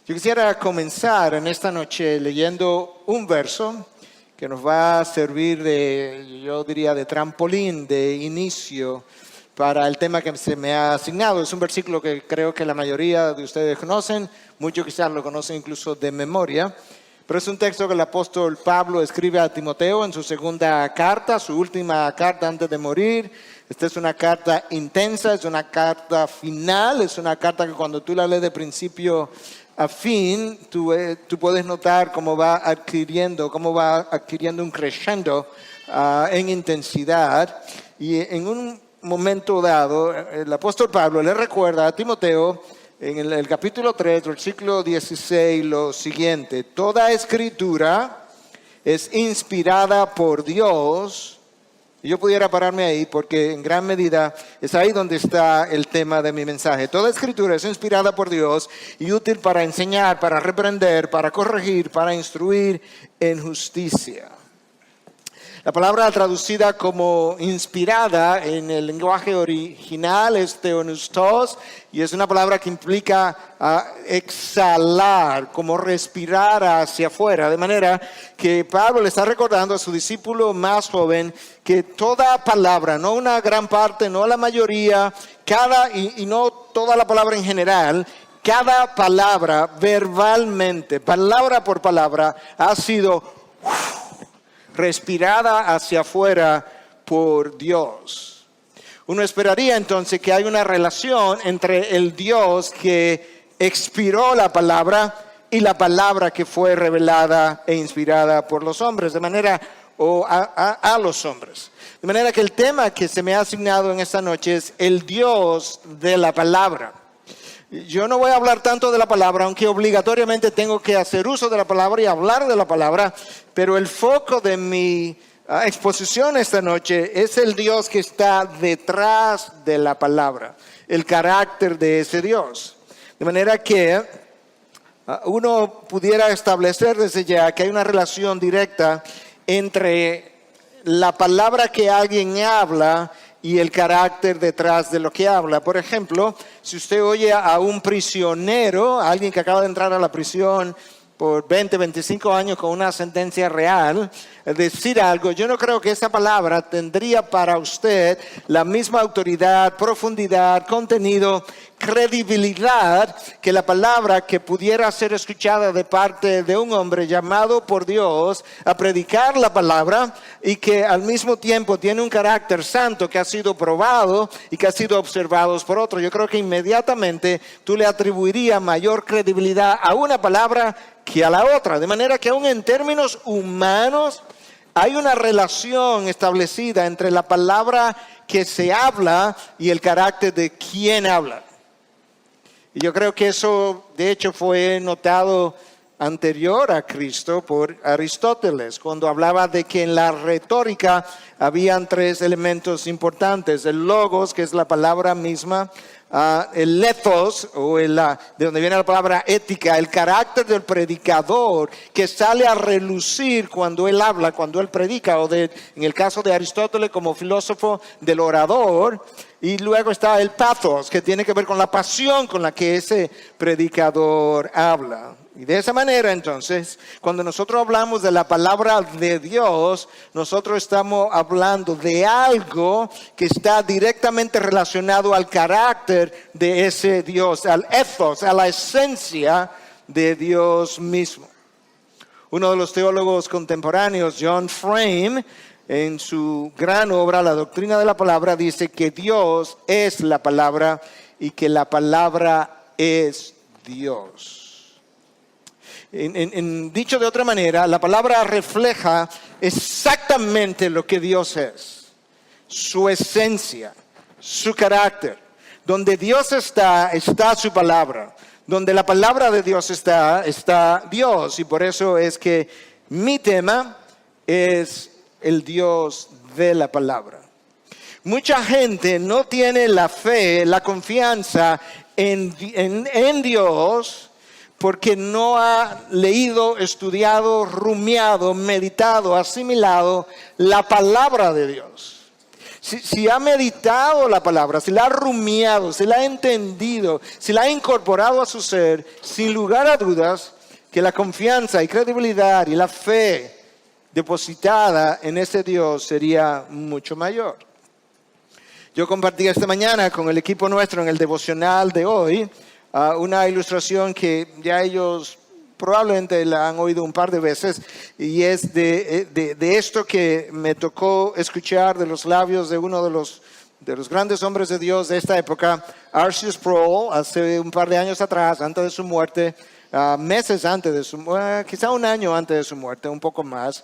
Yo quisiera comenzar en esta noche leyendo un verso que nos va a servir yo diría, de trampolín, de inicio para el tema que se me ha asignado. Es un versículo que creo que la mayoría de ustedes conocen, muchos quizás lo conocen incluso de memoria, pero es un texto que el apóstol Pablo escribe a Timoteo en su segunda carta, su última carta antes de morir. Esta es una carta intensa, es una carta final, es una carta que cuando tú la lees de principio a fin, tú puedes notar cómo va adquiriendo un crescendo en intensidad. Y en un momento dado, el apóstol Pablo le recuerda a Timoteo en el capítulo 3, versículo 16, lo siguiente: toda escritura es inspirada por Dios. Y yo pudiera pararme ahí porque en gran medida es ahí donde está el tema de mi mensaje. Toda escritura es inspirada por Dios y útil para enseñar, para reprender, para corregir, para instruir en justicia. La palabra traducida como inspirada en el lenguaje original es theopneustos, y es una palabra que implica exhalar, como respirar hacia afuera. De manera que Pablo le está recordando a su discípulo más joven que toda palabra, no una gran parte, no la mayoría, y no toda la palabra en general, cada palabra verbalmente, palabra por palabra, ha sido respirada hacia afuera por Dios. Uno esperaría entonces que hay una relación entre el Dios que expiró la palabra y la palabra que fue revelada e inspirada por los hombres, a los hombres. De manera que el tema que se me ha asignado en esta noche es el Dios de la palabra. Yo no voy a hablar tanto de la palabra, aunque obligatoriamente tengo que hacer uso de la palabra y hablar de la palabra, pero el foco de mi exposición esta noche es el Dios que está detrás de la palabra, el carácter de ese Dios. De manera que uno pudiera establecer desde ya que hay una relación directa entre la palabra que alguien habla y el carácter detrás de lo que habla. Por ejemplo, si usted oye a un prisionero, a alguien que acaba de entrar a la prisión por 20, 25 años con una sentencia real, decir algo, yo no creo que esa palabra tendría para usted la misma autoridad, profundidad, contenido, credibilidad que la palabra que pudiera ser escuchada de parte de un hombre llamado por Dios a predicar la palabra y que al mismo tiempo tiene un carácter santo que ha sido probado y que ha sido observado por otros. Yo creo que inmediatamente tú le atribuirías mayor credibilidad a una palabra que a la otra. De manera que aún en términos humanos hay una relación establecida entre la palabra que se habla y el carácter de quien habla. Y yo creo que eso, de hecho, fue notado anterior a Cristo por Aristóteles, cuando hablaba de que en la retórica habían tres elementos importantes: el logos, que es la palabra misma, el ethos, de donde viene la palabra ética, el carácter del predicador que sale a relucir cuando él habla, cuando él predica, en el caso de Aristóteles como filósofo, del orador. Y luego está el pathos, que tiene que ver con la pasión con la que ese predicador habla. Y de esa manera, entonces, cuando nosotros hablamos de la palabra de Dios, nosotros estamos hablando de algo que está directamente relacionado al carácter de ese Dios, al ethos, a la esencia de Dios mismo. Uno de los teólogos contemporáneos, John Frame, en su gran obra, La Doctrina de la Palabra, dice que Dios es la palabra y que la palabra es Dios. Dicho de otra manera, la palabra refleja exactamente lo que Dios es, su esencia, su carácter. Donde Dios está su palabra. Donde la palabra de Dios está Dios. Y por eso es que mi tema es el Dios de la palabra. Mucha gente no tiene la fe, la confianza en Dios porque no ha leído, estudiado, rumiado, meditado, asimilado la palabra de Dios. si ha meditado la palabra, si la ha rumiado, si la ha entendido, si la ha incorporado a su ser, sin lugar a dudas, que la confianza y credibilidad y la fe depositada en ese Dios sería mucho mayor. Yo compartí esta mañana con el equipo nuestro en el devocional de hoy una ilustración que ya ellos probablemente la han oído un par de veces, y es de esto que me tocó escuchar de los labios de uno de los grandes hombres de Dios de esta época, R.C. Sproul, hace un par de años atrás, antes de su muerte, meses antes de su muerte, quizá un año antes de su muerte, un poco más,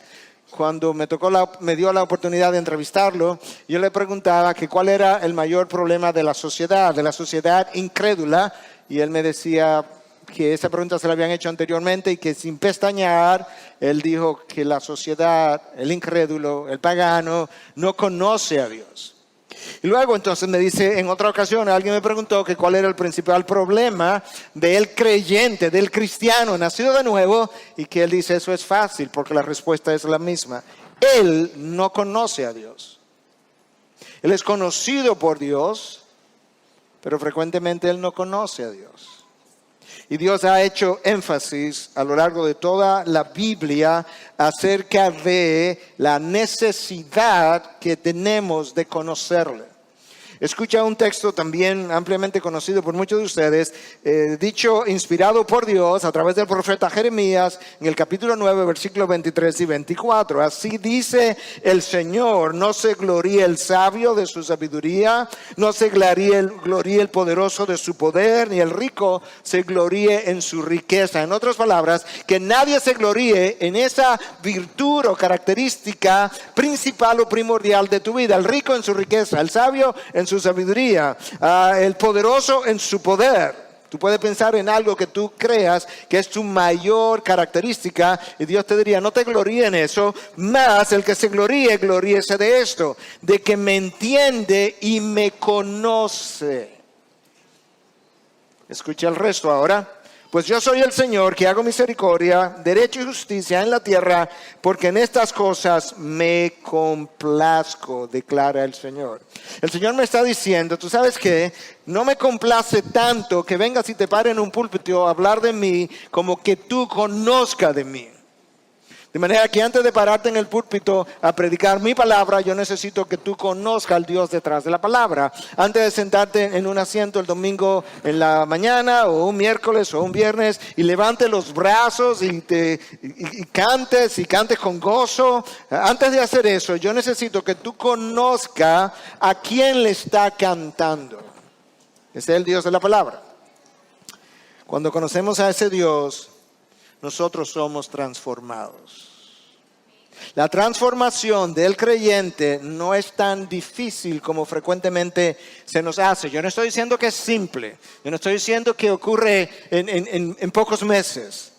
cuando me dio la oportunidad de entrevistarlo, yo le preguntaba que cuál era el mayor problema de la sociedad incrédula, y él me decía que esa pregunta se la habían hecho anteriormente y que sin pestañear, él dijo que la sociedad, el incrédulo, el pagano, no conoce a Dios. Y luego entonces me dice, en otra ocasión alguien me preguntó que cuál era el principal problema del creyente, del cristiano nacido de nuevo, y que él dice, eso es fácil porque la respuesta es la misma. Él no conoce a Dios. Él es conocido por Dios, pero frecuentemente él no conoce a Dios. Y Dios ha hecho énfasis a lo largo de toda la Biblia acerca de la necesidad que tenemos de conocerle. Escucha un texto también ampliamente conocido por muchos de ustedes, dicho, inspirado por Dios a través del profeta Jeremías, en el capítulo 9, versículos 23 y 24. Así dice el Señor, no se gloríe el sabio de su sabiduría, no se gloríe el poderoso de su poder, ni el rico se gloríe en su riqueza. En otras palabras, que nadie se gloríe en esa virtud o característica principal o primordial de tu vida. El rico en su riqueza, el sabio en su sabiduría, el poderoso en su poder. Tú puedes pensar en algo que tú creas que es tu mayor característica y Dios te diría, no te gloríes en eso, más el que se gloríe, gloríese de esto, de que me entiende y me conoce. Escucha el resto ahora. Pues yo soy el Señor que hago misericordia, derecho y justicia en la tierra, porque en estas cosas me complazco, declara el Señor. El Señor me está diciendo, tú sabes que no me complace tanto que vengas y te pares en un púlpito a hablar de mí como que tú conozcas de mí. De manera que antes de pararte en el púlpito a predicar mi palabra, yo necesito que tú conozcas al Dios detrás de la palabra. Antes de sentarte en un asiento el domingo en la mañana, o un miércoles o un viernes, y levante los brazos y cantes con gozo. Antes de hacer eso, yo necesito que tú conozcas a quién le está cantando. Ese es el Dios de la palabra. Cuando conocemos a ese Dios, nosotros somos transformados. La transformación del creyente no es tan difícil como frecuentemente se nos hace. Yo no estoy diciendo que es simple. Yo no estoy diciendo que ocurre en pocos meses.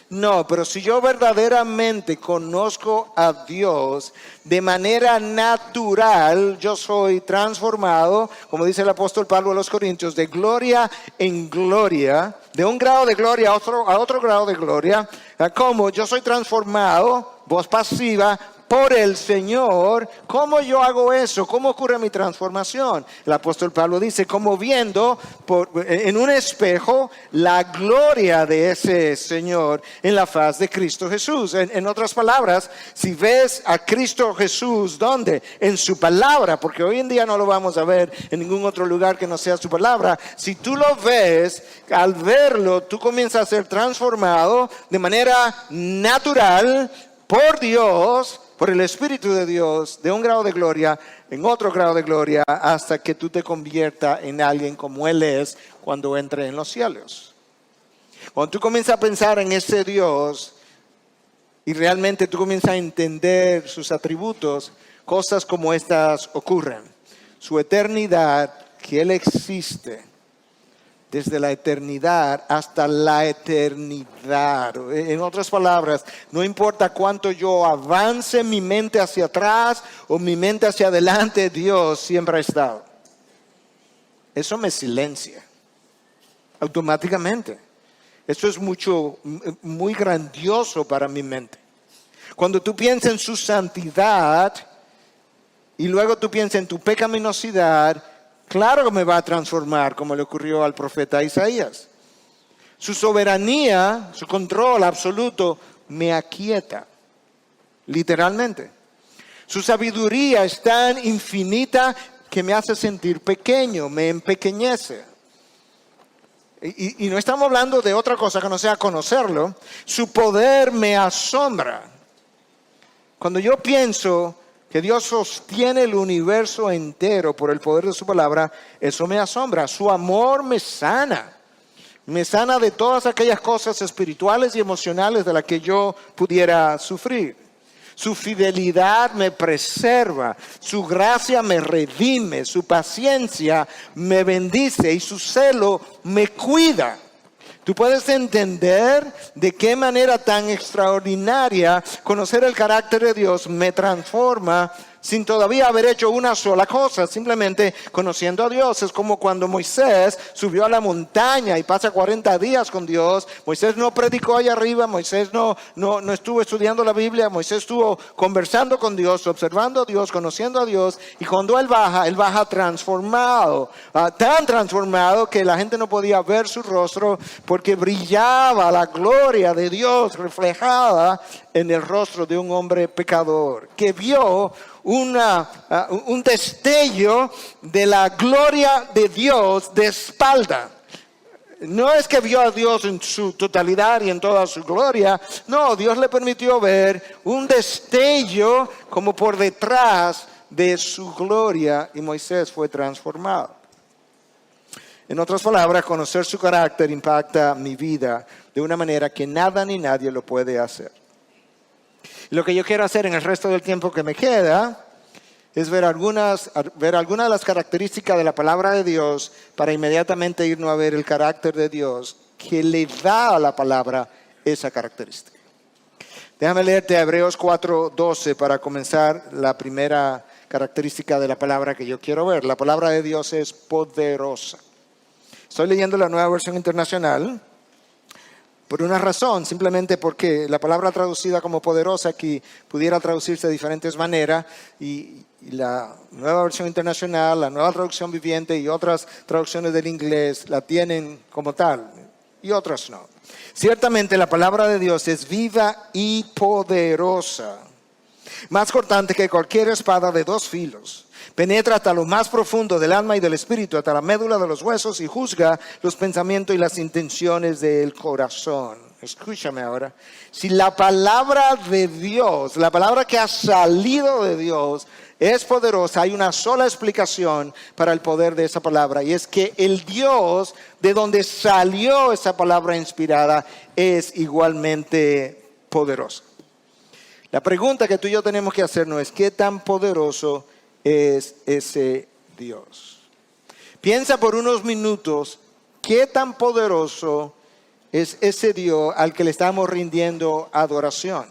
No, pero si yo verdaderamente conozco a Dios de manera natural, yo soy transformado, como dice el apóstol Pablo a los Corintios, de gloria en gloria, de un grado de gloria a otro grado de gloria. Como yo soy transformado, voz pasiva, por el Señor. ¿Cómo yo hago eso? ¿Cómo ocurre mi transformación? El apóstol Pablo dice, como viendo en un espejo la gloria de ese Señor en la faz de Cristo Jesús. En otras palabras, si ves a Cristo Jesús, ¿dónde? En su palabra, porque hoy en día no lo vamos a ver en ningún otro lugar que no sea su palabra. Si tú lo ves, al verlo, tú comienzas a ser transformado de manera natural por Dios, por el Espíritu de Dios, de un grado de gloria en otro grado de gloria, hasta que tú te conviertas en alguien como Él es cuando entre en los cielos. Cuando tú comienzas a pensar en ese Dios y realmente tú comienzas a entender sus atributos, cosas como estas ocurren. Su eternidad, que Él existe desde la eternidad hasta la eternidad. En otras palabras, no importa cuánto yo avance mi mente hacia atrás o mi mente hacia adelante, Dios siempre ha estado. Eso me silencia automáticamente. Eso es muy grandioso para mi mente. Cuando tú piensas en su santidad, y luego tú piensas en tu pecaminosidad, claro que me va a transformar, como le ocurrió al profeta Isaías. Su soberanía, su control absoluto, me aquieta, literalmente. Su sabiduría es tan infinita que me hace sentir pequeño, me empequeñece. Y no estamos hablando de otra cosa que no sea conocerlo. Su poder me asombra. Cuando yo pienso que Dios sostiene el universo entero por el poder de su palabra, eso me asombra. Su amor me sana. Me sana de todas aquellas cosas espirituales y emocionales de las que yo pudiera sufrir. Su fidelidad me preserva, su gracia me redime, su paciencia me bendice y su celo me cuida. Tú puedes entender de qué manera tan extraordinaria conocer el carácter de Dios me transforma sin todavía haber hecho una sola cosa, simplemente conociendo a Dios. Es como cuando Moisés subió a la montaña y pasa 40 días con Dios. Moisés no predicó allá arriba, Moisés no estuvo estudiando la Biblia, Moisés estuvo conversando con Dios, observando a Dios, conociendo a Dios. Y cuando él baja transformado, tan transformado que la gente no podía ver su rostro porque brillaba la gloria de Dios reflejada en el rostro de un hombre pecador, que vio un destello de la gloria de Dios de espalda. No es que vio a Dios en su totalidad y en toda su gloria. No, Dios le permitió ver un destello como por detrás de su gloria y Moisés fue transformado. En otras palabras, conocer su carácter impacta mi vida de una manera que nada ni nadie lo puede hacer. Lo que yo quiero hacer en el resto del tiempo que me queda es ver algunas de las características de la palabra de Dios para inmediatamente irnos a ver el carácter de Dios que le da a la palabra esa característica. Déjame leerte Hebreos 4:12 para comenzar la primera característica de la palabra que yo quiero ver. La palabra de Dios es poderosa. Estoy leyendo la Nueva Versión Internacional. Por una razón, simplemente porque la palabra traducida como poderosa aquí pudiera traducirse de diferentes maneras y la Nueva Versión Internacional, la Nueva Traducción Viviente y otras traducciones del inglés la tienen como tal y otras no. Ciertamente la palabra de Dios es viva y poderosa, más cortante que cualquier espada de dos filos. Penetra hasta lo más profundo del alma y del espíritu, hasta la médula de los huesos y juzga los pensamientos y las intenciones del corazón. Escúchame ahora. Si la palabra de Dios, la palabra que ha salido de Dios es poderosa, hay una sola explicación para el poder de esa palabra y es que el Dios de donde salió esa palabra inspirada es igualmente poderoso. La pregunta que tú y yo tenemos que hacernos es ¿qué tan poderoso es ese Dios? Piensa por unos minutos qué tan poderoso es ese Dios al que le estamos rindiendo adoración.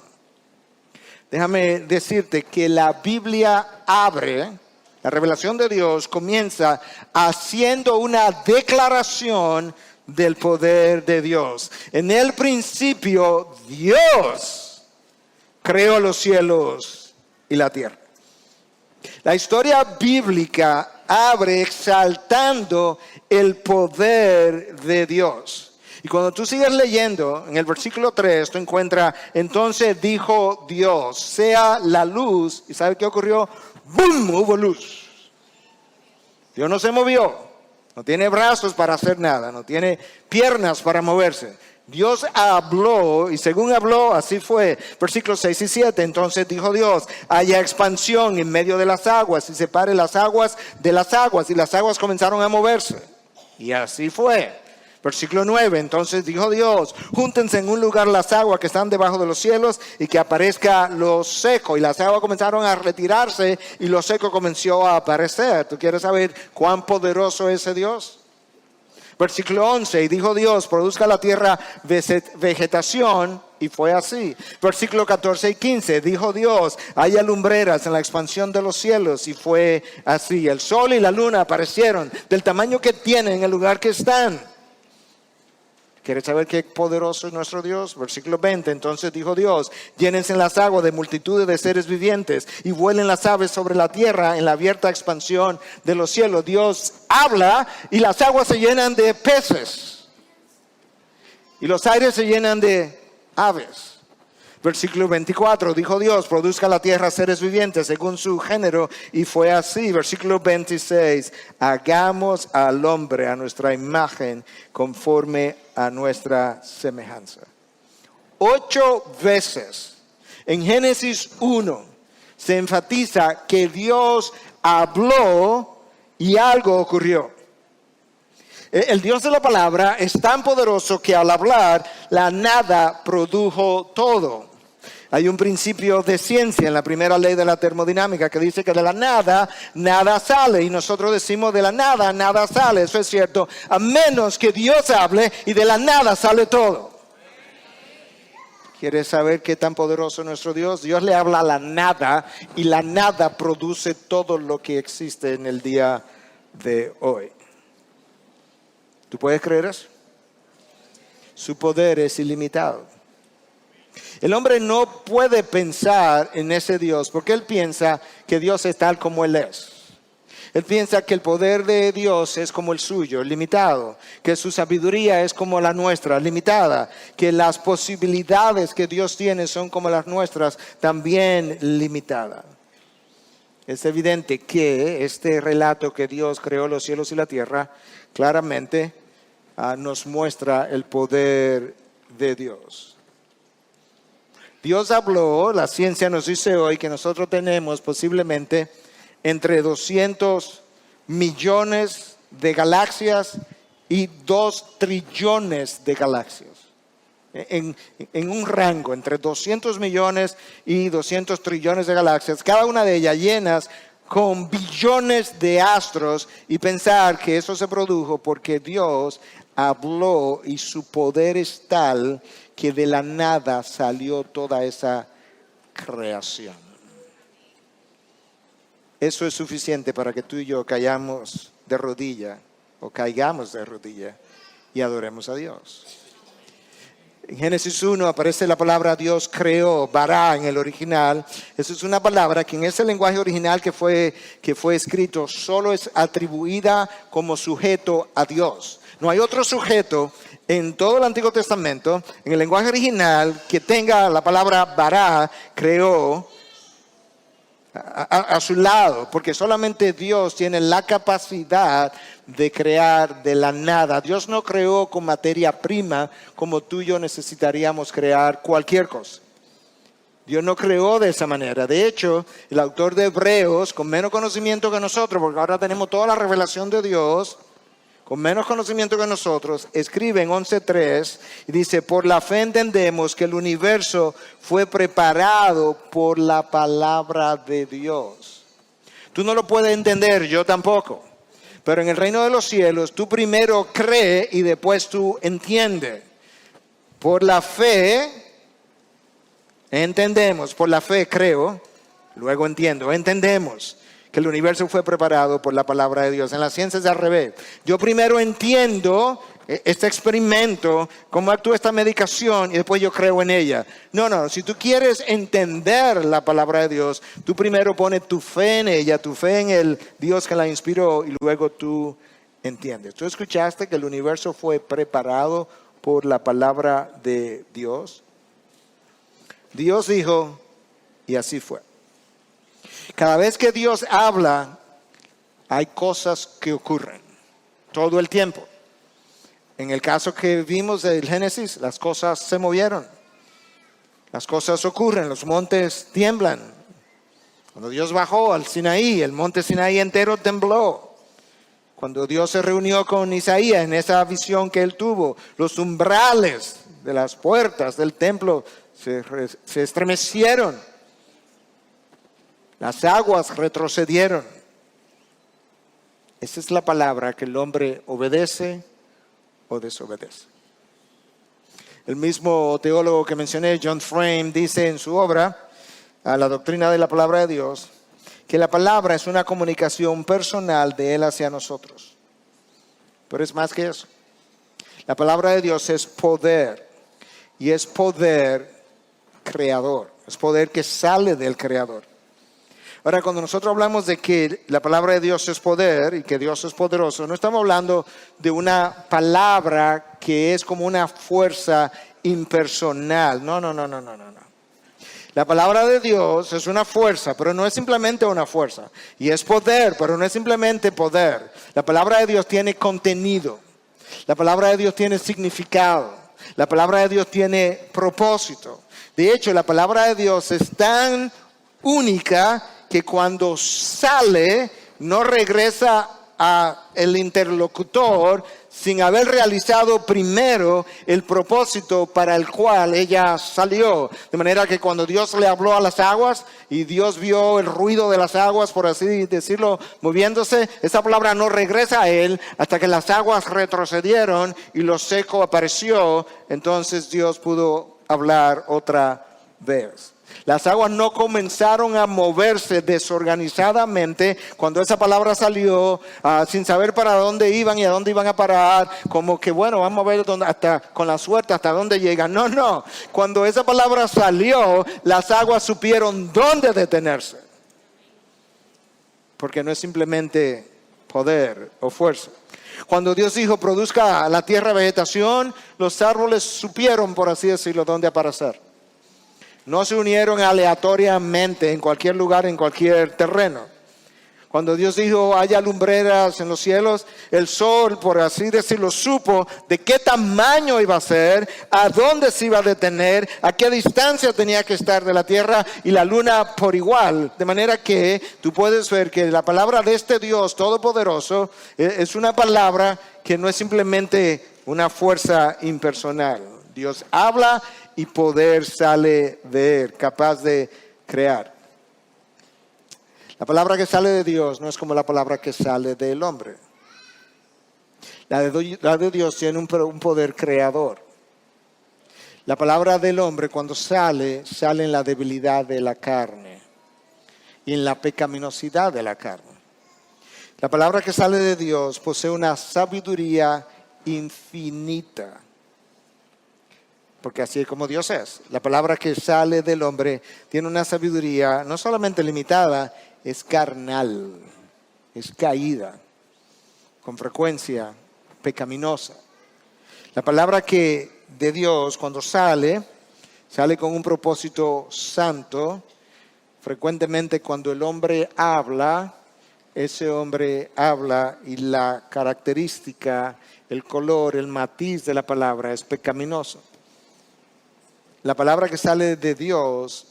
Déjame decirte que la Biblia abre, la revelación de Dios comienza haciendo una declaración del poder de Dios. En el principio Dios creó los cielos y la tierra. La historia bíblica abre exaltando el poder de Dios. Y cuando tú sigues leyendo, en el versículo 3, tú encuentras, entonces dijo Dios, sea la luz. ¿Y sabe qué ocurrió? ¡Bum! Hubo luz. Dios no se movió. No tiene brazos para hacer nada. No tiene piernas para moverse. Dios habló y según habló, así fue. Versículos 6 y 7. Entonces dijo Dios, haya expansión en medio de las aguas y separe las aguas de las aguas. Y las aguas comenzaron a moverse. Y así fue. Versículo 9, entonces dijo Dios, júntense en un lugar las aguas que están debajo de los cielos y que aparezca lo seco. Y las aguas comenzaron a retirarse y lo seco comenzó a aparecer. ¿Tú quieres saber cuán poderoso es ese Dios? Versículo 11, y dijo Dios, produzca la tierra vegetación, y fue así. Versículo 14 y 15, dijo Dios, haya lumbreras en la expansión de los cielos, y fue así. El sol y la luna aparecieron del tamaño que tienen en el lugar que están. ¿Quieres saber qué poderoso es nuestro Dios? Versículo 20, entonces dijo Dios, llénense las aguas de multitudes de seres vivientes y vuelen las aves sobre la tierra en la abierta expansión de los cielos. Dios habla y las aguas se llenan de peces y los aires se llenan de aves. Versículo 24, dijo Dios, produzca la tierra seres vivientes según su género, y fue así. Versículo 26, hagamos al hombre a nuestra imagen conforme a nuestra semejanza. 8 veces en Génesis 1 se enfatiza que Dios habló y algo ocurrió. El Dios de la palabra es tan poderoso que al hablar la nada produjo todo. Hay un principio de ciencia en la primera ley de la termodinámica que dice que de la nada, nada sale. Y nosotros decimos de la nada, nada sale. Eso es cierto, a menos que Dios hable y de la nada sale todo. ¿Quieres saber qué tan poderoso es nuestro Dios? Dios le habla a la nada y la nada produce todo lo que existe en el día de hoy. ¿Tú puedes creer eso? Su poder es ilimitado. El hombre no puede pensar en ese Dios porque él piensa que Dios es tal como Él es. Él piensa que el poder de Dios es como el suyo, limitado. Que su sabiduría es como la nuestra, limitada. Que las posibilidades que Dios tiene son como las nuestras, también limitadas. Es evidente que este relato que Dios creó los cielos y la tierra, claramente nos muestra el poder de Dios. Dios habló, la ciencia nos dice hoy que nosotros tenemos posiblemente entre 200 millones de galaxias y 2 trillones de galaxias. En un rango entre 200 millones y 200 trillones de galaxias, cada una de ellas llenas con billones de astros, y pensar que eso se produjo porque Dios habló y su poder es tal que de la nada salió toda esa creación. Eso es suficiente para que tú y yo caigamos de rodilla y adoremos a Dios. En Génesis 1 aparece la palabra Dios creó, bara en el original. Esa es una palabra que en ese lenguaje original que fue escrito solo es atribuida como sujeto a Dios. No hay otro sujeto en todo el Antiguo Testamento, en el lenguaje original, que tenga la palabra bara, creó, a su lado, porque solamente Dios tiene la capacidad de crear de la nada. Dios no creó con materia prima como tú y yo necesitaríamos crear cualquier cosa. Dios no creó de esa manera. De hecho, el autor de Hebreos, con menos conocimiento que nosotros, porque ahora tenemos toda la revelación de Dios, con menos conocimiento que nosotros, escribe en 11:3 y dice: por la fe entendemos que el universo fue preparado por la palabra de Dios. Tú no lo puedes entender, yo tampoco. Pero en el reino de los cielos, tú primero crees y después tú entiendes. Por la fe entendemos, por la fe creo, luego entiendo, entendemos que el universo fue preparado por la palabra de Dios. En la ciencia es al revés. Yo primero entiendo este experimento, cómo actúa esta medicación, y después yo creo en ella. No, si tú quieres entender la palabra de Dios, tú primero pones tu fe en ella, tu fe en el Dios que la inspiró, y luego tú entiendes. ¿Tú escuchaste que el universo fue preparado por la palabra de Dios? Dios dijo, y así fue. Cada vez que Dios habla, hay cosas que ocurren todo el tiempo. En el caso que vimos del Génesis, las cosas se movieron. Las cosas ocurren, los montes tiemblan. Cuando Dios bajó al Sinaí, el monte Sinaí entero tembló. Cuando Dios se reunió con Isaías en esa visión que él tuvo, los umbrales de las puertas del templo se estremecieron. Las aguas retrocedieron. Esa es la palabra que el hombre obedece o desobedece. El mismo teólogo que mencioné, John Frame, dice en su obra, a la doctrina de la palabra de Dios, que la palabra es una comunicación personal de Él hacia nosotros. Pero es más que eso. La palabra de Dios es poder. Y es poder creador. Es poder que sale del Creador. Ahora, cuando nosotros hablamos de que la palabra de Dios es poder y que Dios es poderoso, no estamos hablando de una palabra que es como una fuerza impersonal. No. La palabra de Dios es una fuerza, pero no es simplemente una fuerza. Y es poder, pero no es simplemente poder. La palabra de Dios tiene contenido. La palabra de Dios tiene significado. La palabra de Dios tiene propósito. De hecho, la palabra de Dios es tan única que cuando sale no regresa al interlocutor sin haber realizado primero el propósito para el cual ella salió. De manera que cuando Dios le habló a las aguas y Dios vio el ruido de las aguas, por así decirlo, moviéndose, esa palabra no regresa a él hasta que las aguas retrocedieron y lo seco apareció. Entonces Dios pudo hablar otra vez. Las aguas no comenzaron a moverse desorganizadamente cuando esa palabra salió, sin saber para dónde iban y a dónde iban a parar, como que bueno, vamos a ver hasta, con la suerte hasta dónde llegan. No. Cuando esa palabra salió, las aguas supieron dónde detenerse. Porque no es simplemente poder o fuerza. Cuando Dios dijo, produzca la tierra vegetación, los árboles supieron, por así decirlo, dónde aparecer. No se unieron aleatoriamente en cualquier lugar, en cualquier terreno. Cuando Dios dijo, haya lumbreras en los cielos, el sol, por así decirlo, supo de qué tamaño iba a ser, a dónde se iba a detener, a qué distancia tenía que estar de la tierra y la luna por igual. De manera que tú puedes ver que la palabra de este Dios todopoderoso es una palabra que no es simplemente una fuerza impersonal. Dios habla y poder sale de él, capaz de crear. La palabra que sale de Dios no es como la palabra que sale del hombre. La de Dios tiene un poder creador. La palabra del hombre cuando sale en la debilidad de la carne y en la pecaminosidad de la carne. La palabra que sale de Dios posee una sabiduría infinita. Porque así es como Dios es. La palabra que sale del hombre tiene una sabiduría no solamente limitada, es carnal, es caída, con frecuencia pecaminosa. La palabra que de Dios cuando sale con un propósito santo. Frecuentemente cuando el hombre habla, ese hombre habla y la característica, el color, el matiz de la palabra es pecaminoso. La palabra que sale de Dios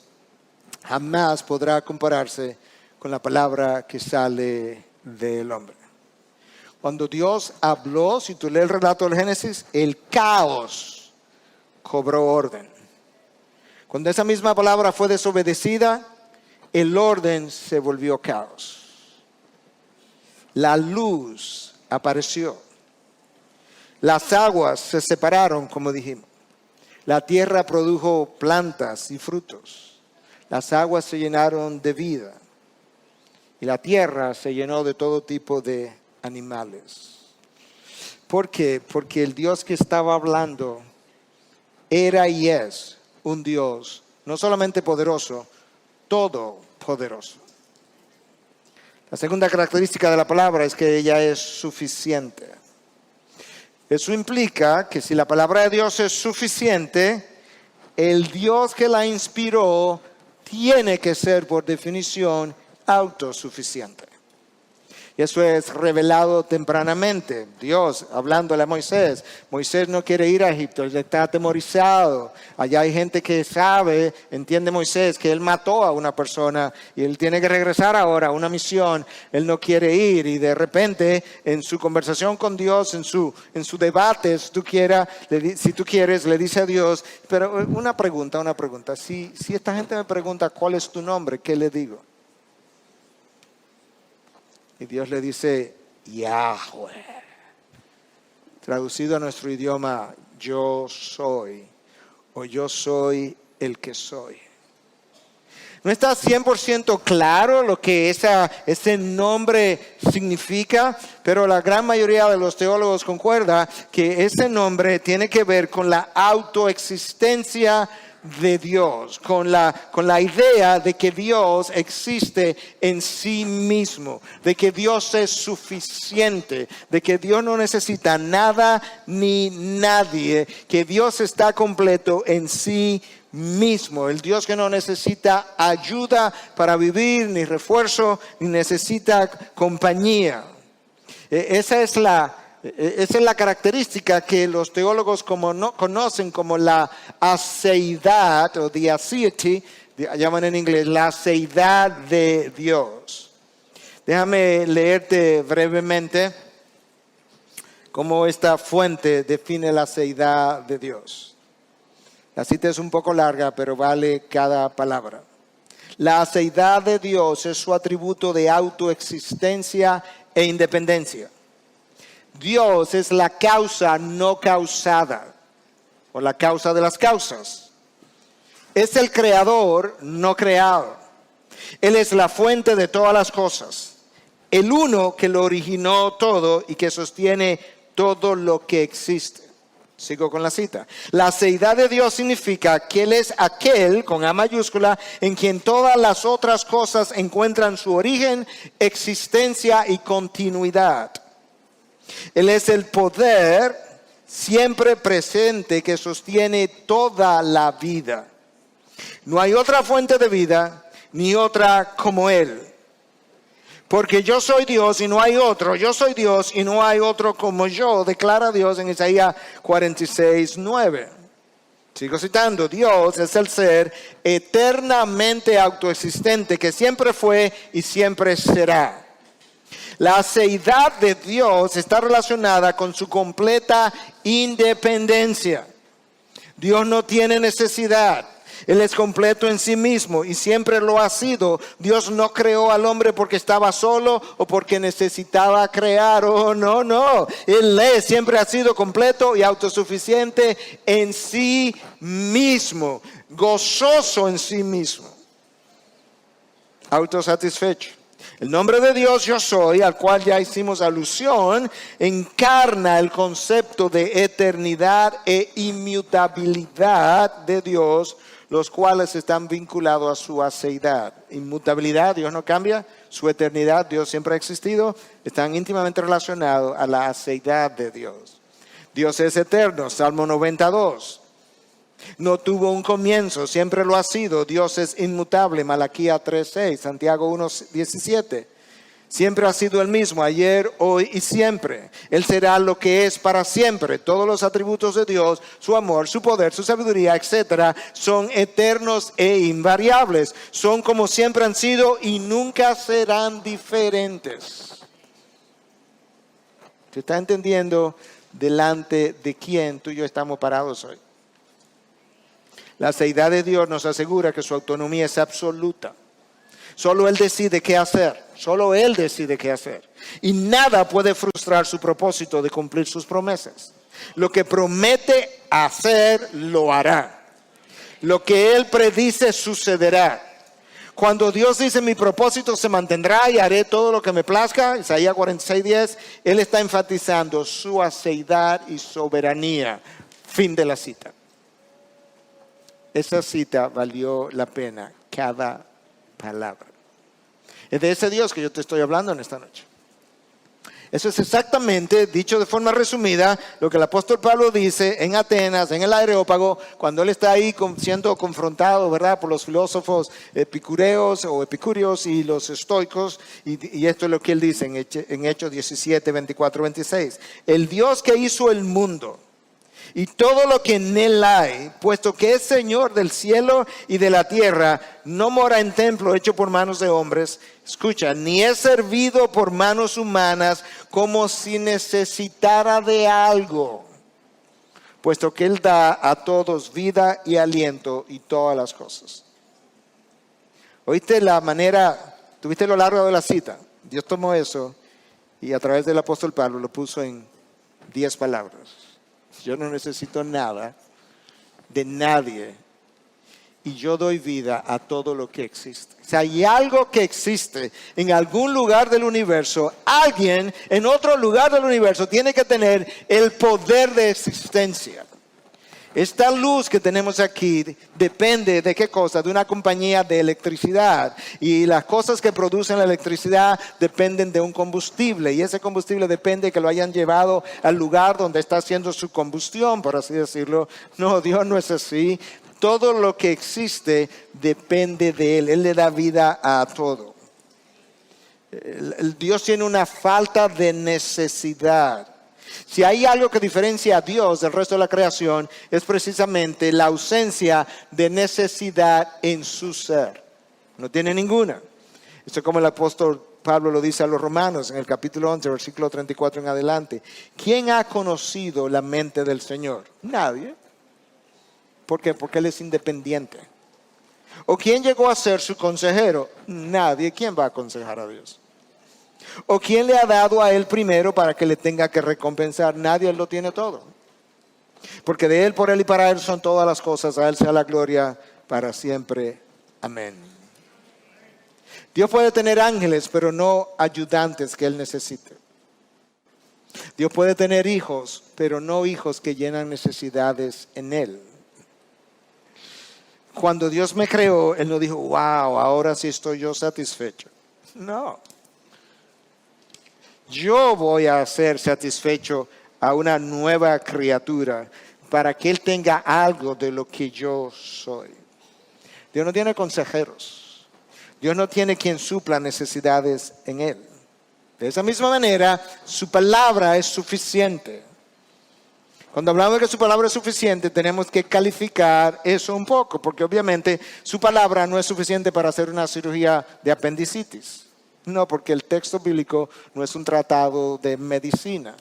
jamás podrá compararse con la palabra que sale del hombre. Cuando Dios habló, si tú lees el relato del Génesis, el caos cobró orden. Cuando esa misma palabra fue desobedecida, el orden se volvió caos. La luz apareció. Las aguas se separaron, como dijimos. La tierra produjo plantas y frutos. Las aguas se llenaron de vida. Y la tierra se llenó de todo tipo de animales. ¿Por qué? Porque el Dios que estaba hablando era y es un Dios no solamente poderoso, todopoderoso. La segunda característica de la palabra es que ella es suficiente. Eso implica que si la palabra de Dios es suficiente, el Dios que la inspiró tiene que ser por definición autosuficiente. Y eso es revelado tempranamente. Dios hablándole a Moisés. Moisés no quiere ir a Egipto, él está atemorizado. Allá hay gente que sabe, entiende Moisés, que él mató a una persona y él tiene que regresar ahora a una misión. Él no quiere ir y de repente en su conversación con Dios, en su debate, si tú quieres, le dice a Dios, pero una pregunta. Si esta gente me pregunta cuál es tu nombre, ¿qué le digo? Y Dios le dice, Yahweh. Traducido a nuestro idioma, yo soy, o yo soy el que soy. No está 100% claro lo que ese nombre significa, pero la gran mayoría de los teólogos concuerda que ese nombre tiene que ver con la autoexistencia de Dios, con la idea de que Dios existe en sí mismo, de que Dios es suficiente, de que Dios no necesita nada ni nadie, que Dios está completo en sí mismo, el Dios que no necesita ayuda para vivir, ni refuerzo, ni necesita compañía. Esa es la característica que los teólogos conocen como la aseidad o the aseity, llaman en inglés la aseidad de Dios. Déjame leerte brevemente cómo esta fuente define la aseidad de Dios. La cita es un poco larga, pero vale cada palabra. La aseidad de Dios es su atributo de autoexistencia e independencia. Dios es la causa no causada, o la causa de las causas. Es el creador no creado. Él es la fuente de todas las cosas. El uno que lo originó todo y que sostiene todo lo que existe. Sigo con la cita. La aseidad de Dios significa que Él es aquel, con A mayúscula, en quien todas las otras cosas encuentran su origen, existencia y continuidad. Él es el poder siempre presente que sostiene toda la vida. No hay otra fuente de vida, ni otra como Él. Porque yo soy Dios y no hay otro. Yo soy Dios y no hay otro como yo, declara Dios en Isaías 46:9. Sigo citando, Dios es el ser eternamente autoexistente que siempre fue y siempre será. La aseidad de Dios está relacionada con su completa independencia. Dios no tiene necesidad. Él es completo en sí mismo y siempre lo ha sido. Dios no creó al hombre porque estaba solo o porque necesitaba crear. Oh, no. Él siempre ha sido completo y autosuficiente en sí mismo. Gozoso en sí mismo. Autosatisfecho. El nombre de Dios yo soy, al cual ya hicimos alusión, encarna el concepto de eternidad e inmutabilidad de Dios, los cuales están vinculados a su aseidad. Inmutabilidad, Dios no cambia. Su eternidad, Dios siempre ha existido. Están íntimamente relacionados a la aseidad de Dios. Dios es eterno, Salmo 92. No tuvo un comienzo, siempre lo ha sido. Dios es inmutable, Malaquías 3:6, Santiago 1:17. Siempre ha sido el mismo, ayer, hoy y siempre. Él será lo que es para siempre. Todos los atributos de Dios, su amor, su poder, su sabiduría, etcétera, son eternos e invariables. Son como siempre han sido y nunca serán diferentes. ¿Se está entendiendo delante de quién tú y yo estamos parados hoy? La aseidad de Dios nos asegura que su autonomía es absoluta. Solo Él decide qué hacer. Solo Él decide qué hacer. Y nada puede frustrar su propósito de cumplir sus promesas. Lo que promete hacer, lo hará. Lo que Él predice, sucederá. Cuando Dios dice mi propósito se mantendrá y haré todo lo que me plazca, Isaías 46:10, Él está enfatizando su aseidad y soberanía. Fin de la cita. Esa cita valió la pena, cada palabra. Es de ese Dios que yo te estoy hablando en esta noche. Eso es exactamente, dicho de forma resumida, lo que el apóstol Pablo dice en Atenas, en el Areópago, cuando él está ahí siendo confrontado, ¿verdad?, por los filósofos epicureos o epicúreos y los estoicos. Y esto es lo que él dice en Hechos 17, 24, 26. El Dios que hizo el mundo y todo lo que en él hay, puesto que es Señor del cielo y de la tierra, no mora en templo hecho por manos de hombres, escucha, ni es servido por manos humanas como si necesitara de algo, puesto que él da a todos vida y aliento y todas las cosas. ¿Oíste la manera? ¿Tuviste lo largo de la cita? Dios tomó eso y a través del apóstol Pablo lo puso en 10 palabras. Yo no necesito nada de nadie. y yo doy vida a todo lo que existe. O sea, hay algo que existe en algún lugar del universo. Alguien en otro lugar del universo tiene que tener el poder de existencia. Esta luz que tenemos aquí depende de qué cosa, de una compañía de electricidad. Y las cosas que producen la electricidad dependen de un combustible. Y ese combustible depende de que lo hayan llevado al lugar donde está haciendo su combustión, por así decirlo. No, Dios no es así. Todo lo que existe depende de Él. Él le da vida a todo. Dios tiene una falta de necesidad. Si hay algo que diferencia a Dios del resto de la creación, es precisamente la ausencia de necesidad en su ser. No tiene ninguna. Esto es como el apóstol Pablo lo dice a los romanos en el capítulo 11, versículo 34 en adelante. ¿Quién ha conocido la mente del Señor? Nadie. ¿Por qué? Porque Él es independiente. ¿O quién llegó a ser su consejero? Nadie. ¿Quién va a aconsejar a Dios? ¿O quién le ha dado a Él primero para que le tenga que recompensar? Nadie. Él lo tiene todo. Porque de Él, por Él y para Él son todas las cosas. A Él sea la gloria para siempre. Amén. Dios puede tener ángeles, pero no ayudantes que Él necesite. Dios puede tener hijos, pero no hijos que llenan necesidades en Él. Cuando Dios me creó, Él no dijo, wow, ahora sí estoy yo satisfecho. No. Yo voy a ser satisfecho a una nueva criatura para que Él tenga algo de lo que yo soy. Dios no tiene consejeros. Dios no tiene quien supla necesidades en Él. De esa misma manera, su palabra es suficiente. Cuando hablamos de que su palabra es suficiente, tenemos que calificar eso un poco, porque obviamente su palabra no es suficiente para hacer una cirugía de apendicitis. No, porque el texto bíblico no es un tratado de medicina.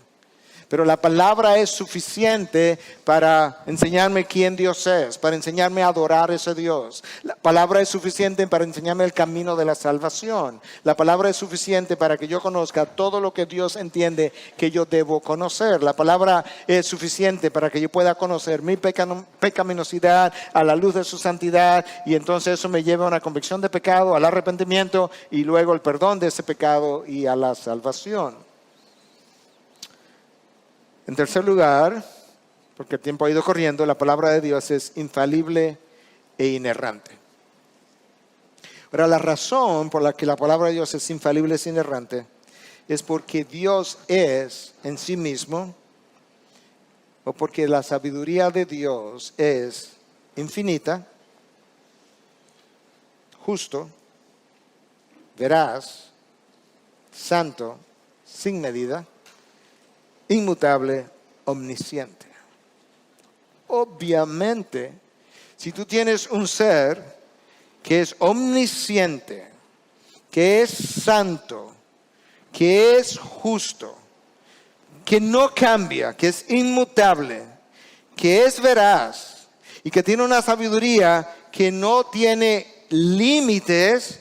Pero la palabra es suficiente para enseñarme quién Dios es, para enseñarme a adorar a ese Dios. La palabra es suficiente para enseñarme el camino de la salvación. La palabra es suficiente para que yo conozca todo lo que Dios entiende que yo debo conocer. La palabra es suficiente para que yo pueda conocer mi pecaminosidad a la luz de su santidad, y entonces eso me lleva a una convicción de pecado, al arrepentimiento y luego el perdón de ese pecado y a la salvación. En tercer lugar, porque el tiempo ha ido corriendo, la palabra de Dios es infalible e inerrante. Ahora, la razón por la que la palabra de Dios es infalible e inerrante es porque Dios es en sí mismo, o porque la sabiduría de Dios es infinita, justo, veraz, santo, sin medida, inmutable, omnisciente. Obviamente, si tú tienes un ser que es omnisciente, que es santo, que es justo, que no cambia, que es inmutable, que es veraz y que tiene una sabiduría que no tiene límites,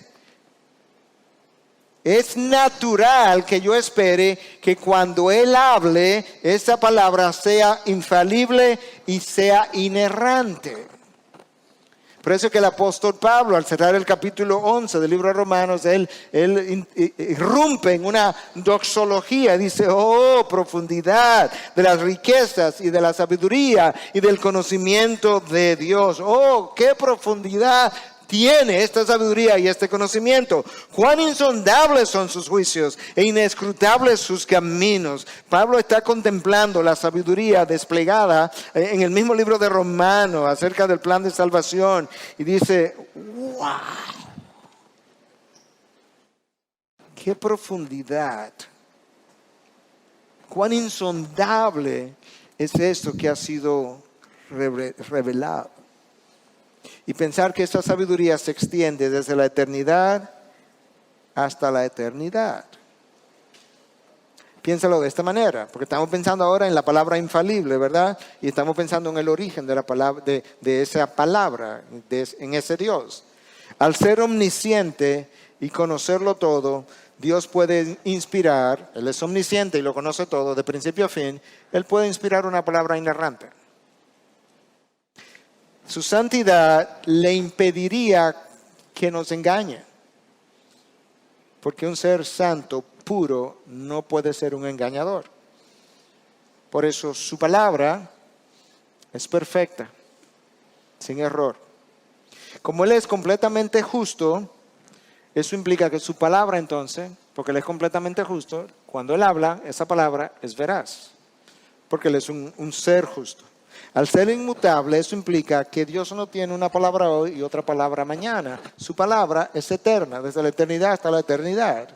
es natural que yo espere que cuando Él hable, esa palabra sea infalible y sea inerrante. Por eso que el apóstol Pablo, al cerrar el capítulo 11 del libro de Romanos, él irrumpe en una doxología. Dice, oh, profundidad de las riquezas y de la sabiduría y del conocimiento de Dios. Oh, qué profundidad tiene esta sabiduría y este conocimiento. Cuán insondables son sus juicios e inescrutables sus caminos. Pablo está contemplando la sabiduría desplegada en el mismo libro de Romanos acerca del plan de salvación y dice, wow, qué profundidad, cuán insondable es esto que ha sido revelado. Y pensar que esta sabiduría se extiende desde la eternidad hasta la eternidad. Piénsalo de esta manera, porque estamos pensando ahora en la palabra infalible, ¿verdad? Y estamos pensando en el origen de la palabra, de esa palabra, en ese Dios. Al ser omnisciente y conocerlo todo, Dios puede inspirar, Él es omnisciente y lo conoce todo, de principio a fin, Él puede inspirar una palabra inerrante. Su santidad le impediría que nos engañe. Porque un ser santo, puro, no puede ser un engañador. Por eso su palabra es perfecta, sin error. Como Él es completamente justo, eso implica que su palabra entonces, porque Él es completamente justo, cuando Él habla, esa palabra es veraz. Porque Él es un ser justo. Al ser inmutable, eso implica que Dios no tiene una palabra hoy y otra palabra mañana. Su palabra es eterna, desde la eternidad hasta la eternidad.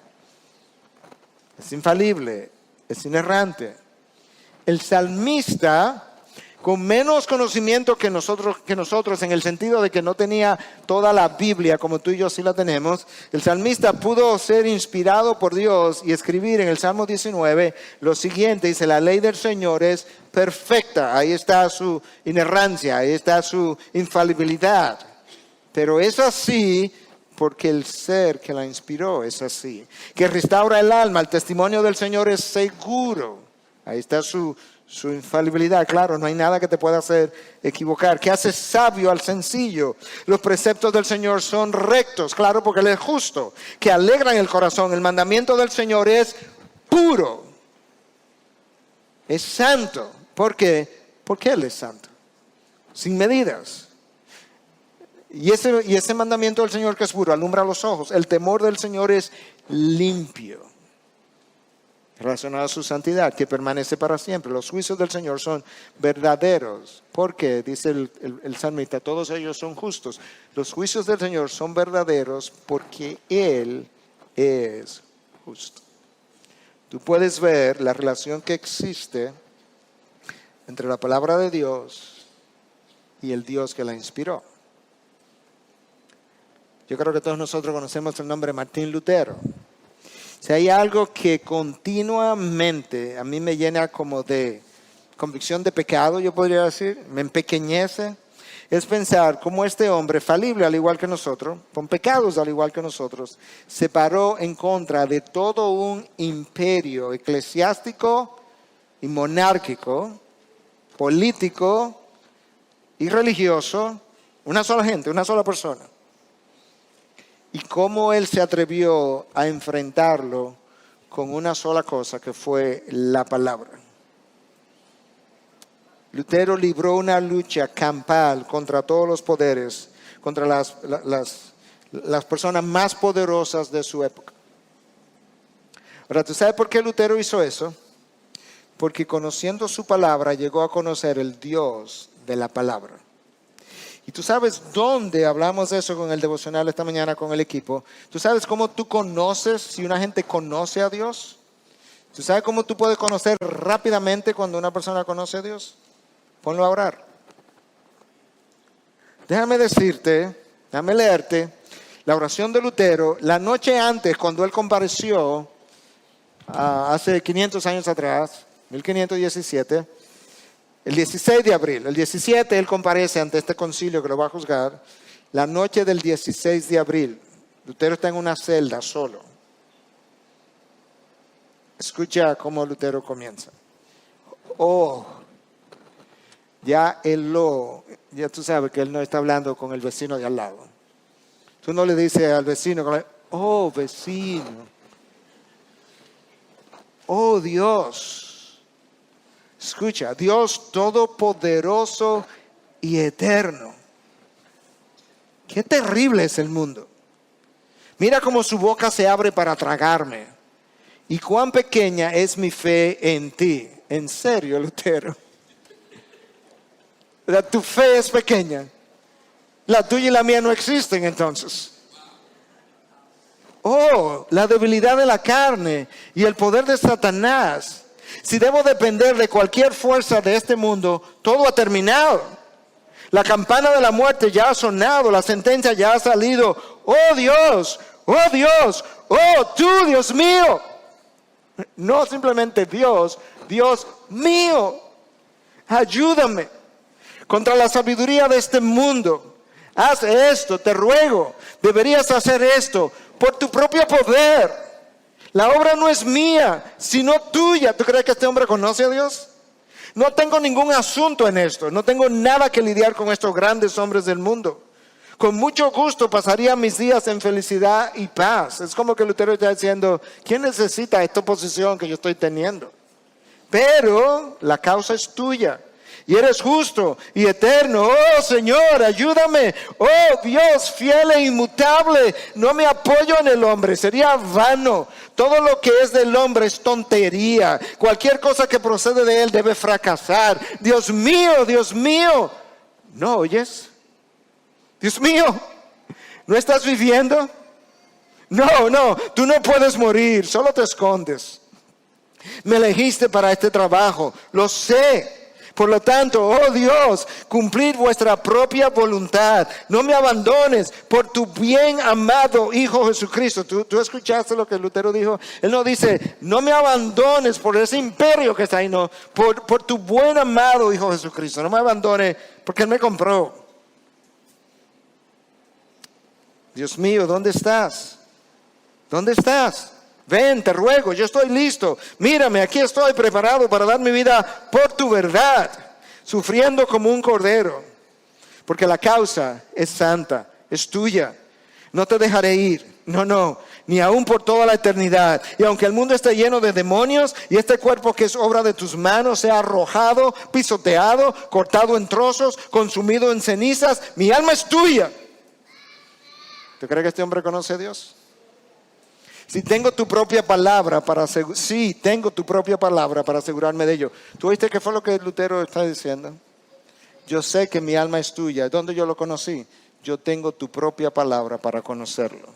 Es infalible, es inerrante. El salmista, con menos conocimiento que nosotros en el sentido de que no tenía toda la Biblia como tú y yo sí la tenemos, el salmista pudo ser inspirado por Dios y escribir en el Salmo 19 lo siguiente, dice: la ley del Señor es perfecta. Ahí está su inerrancia, ahí está su infalibilidad. Pero es así porque el ser que la inspiró es así, que restaura el alma. El testimonio del Señor es seguro. Ahí está su infalibilidad. Claro, no hay nada que te pueda hacer equivocar. Que hace sabio al sencillo. Los preceptos del Señor son rectos. Claro, porque Él es justo. Que alegran el corazón. El mandamiento del Señor es puro. Es santo. ¿Por qué? Porque Él es santo. Sin medidas. Y ese mandamiento del Señor que es puro alumbra los ojos. El temor del Señor es limpio, relacionado a su santidad, que permanece para siempre. Los juicios del Señor son verdaderos. Porque, dice el salmista, todos ellos son justos. Los juicios del Señor son verdaderos porque Él es justo. Tú puedes ver la relación que existe entre la palabra de Dios y el Dios que la inspiró. Yo creo que todos nosotros conocemos el nombre de Martín Lutero. Si hay algo que continuamente a mí me llena como de convicción de pecado, yo podría decir, me empequeñece, es pensar cómo este hombre falible al igual que nosotros, con pecados al igual que nosotros, se paró en contra de todo un imperio eclesiástico y monárquico, político y religioso, una sola gente, una sola persona. Y cómo él se atrevió a enfrentarlo con una sola cosa, que fue la palabra. Lutero libró una lucha campal contra todos los poderes, contra las personas más poderosas de su época. Ahora, ¿tú sabes por qué Lutero hizo eso? Porque conociendo su palabra llegó a conocer el Dios de la palabra. Y tú sabes dónde hablamos de eso con el devocional esta mañana con el equipo. ¿Tú sabes cómo tú conoces si una gente conoce a Dios? ¿Tú sabes cómo tú puedes conocer rápidamente cuando una persona conoce a Dios? Ponlo a orar. Déjame leerte la oración de Lutero la noche antes, cuando él compareció hace 500 años atrás, 1517. El 16 de abril, el 17 él comparece ante este concilio que lo va a juzgar. La noche del 16 de abril, Lutero está en una celda solo. Escucha cómo Lutero comienza. Ya tú sabes que él no está hablando con el vecino de al lado. Tú no le dices al vecino, vecino. Oh Dios. Escucha, Dios todopoderoso y eterno. Qué terrible es el mundo. Mira cómo su boca se abre para tragarme. Y cuán pequeña es mi fe en ti. En serio, Lutero. Tu fe es pequeña. La tuya y la mía no existen entonces. La debilidad de la carne y el poder de Satanás. Si debo depender de cualquier fuerza de este mundo, todo ha terminado. La campana de la muerte ya ha sonado, la sentencia ya ha salido. ¡Oh Dios! ¡Oh Dios! ¡Oh tú, Dios mío! No simplemente Dios, Dios mío. Ayúdame contra la sabiduría de este mundo. Haz esto, te ruego. Deberías hacer esto por tu propio poder. La obra no es mía, sino tuya. ¿Tú crees que este hombre conoce a Dios? No tengo ningún asunto en esto. No tengo nada que lidiar con estos grandes hombres del mundo. Con mucho gusto pasaría mis días en felicidad y paz. Es como que Lutero está diciendo, ¿quién necesita esta posición que yo estoy teniendo? Pero la causa es tuya. Y eres justo y eterno. Oh Señor, ayúdame. Oh Dios, fiel e inmutable. No me apoyo en el hombre, sería vano. Todo lo que es del hombre es tontería. Cualquier cosa que procede de él debe fracasar. Dios mío, Dios mío. ¿No oyes? Dios mío, ¿no estás viviendo? No, tú no puedes morir, solo te escondes. Me elegiste para este trabajo, lo sé. Por lo tanto, oh Dios, cumplid vuestra propia voluntad. No me abandones por tu bien amado Hijo Jesucristo. ¿Tú escuchaste lo que Lutero dijo? Él no dice, no me abandones por ese imperio que está ahí. No, por tu buen amado Hijo Jesucristo. No me abandones porque Él me compró. Dios mío, ¿dónde estás? ¿Dónde estás? Ven, te ruego, yo estoy listo. Mírame, aquí estoy preparado para dar mi vida por tu verdad, sufriendo como un cordero. Porque la causa es santa, es tuya. No te dejaré ir, no, ni aún por toda la eternidad. Y aunque el mundo esté lleno de demonios y este cuerpo que es obra de tus manos sea arrojado, pisoteado, cortado en trozos, consumido en cenizas, mi alma es tuya. ¿Tú crees que este hombre conoce a Dios? Si tengo tu propia palabra para asegurarme de ello. ¿Tú oíste qué fue lo que Lutero está diciendo? Yo sé que mi alma es tuya. ¿Dónde yo lo conocí? Yo tengo tu propia palabra para conocerlo.